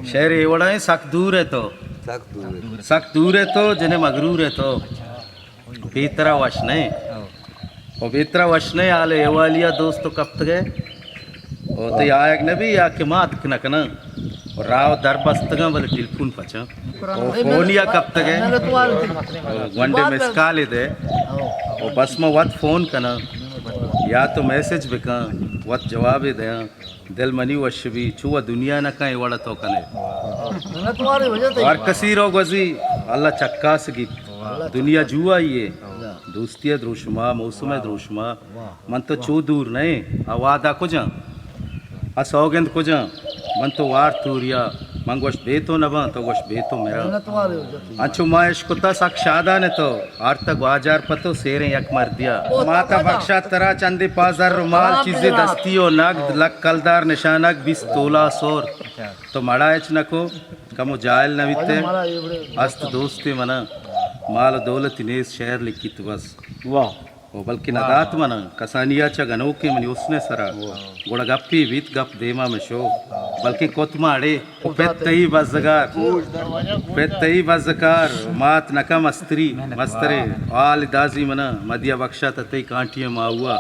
शहर एवढा है सख्त दूर है तो सख्त दूर है तो जिन्हें मगरूर है तो बेतरा वश नहीं और बेतरा वश नहीं आले एवालिया दोस्त तो कब तक है और तो आयक न भी या के मात कना कना और राव दरबस्तगा वाले टेलीफोन पचा और फोन या कब तक है वनडे मिस कॉल दे और बस में वत फोन कना या तो मैसेज बिका वत जवाब दे दिल मनी वश भी छुआ दुनिया न कहीं वड़ा तो कने और कसी रो गजी अल्लाह चक्का सगी दुनिया जुआ ये दोस्तिया द्रोशमा मौसम द्रोशमा मन तो चो दूर नहीं आवादा को जा असौगंद को जा मन तो वार तूरिया मंगोश बेतो नबा तो गोश बेतो मेरा अच्छो मायश कुत्ता साक्षादा ने तो आर तक बाजार पतो सेरे यक मर दिया माता बख्शा तरा चंदी पाजार रुमाल चीजें दस्तियों नगद लक कलदार निशानक 20 तोला सोर तो मड़ायच नको कमो जायल नविते अस्त दोस्ती मना माल दौलत नेस शहर लिखित बस वाह ओ बल्कि नदात मना कसानिया च गनोके मनी उसने सरा गोड़ा गप्पी बीत गप देमा में शो बल्कि कोतमाड़े पेत्तई बज़कार मात नका मस्तरी मस्तरे आल दाजी मना मदिया बख्शा ततई कांटिया माहुआ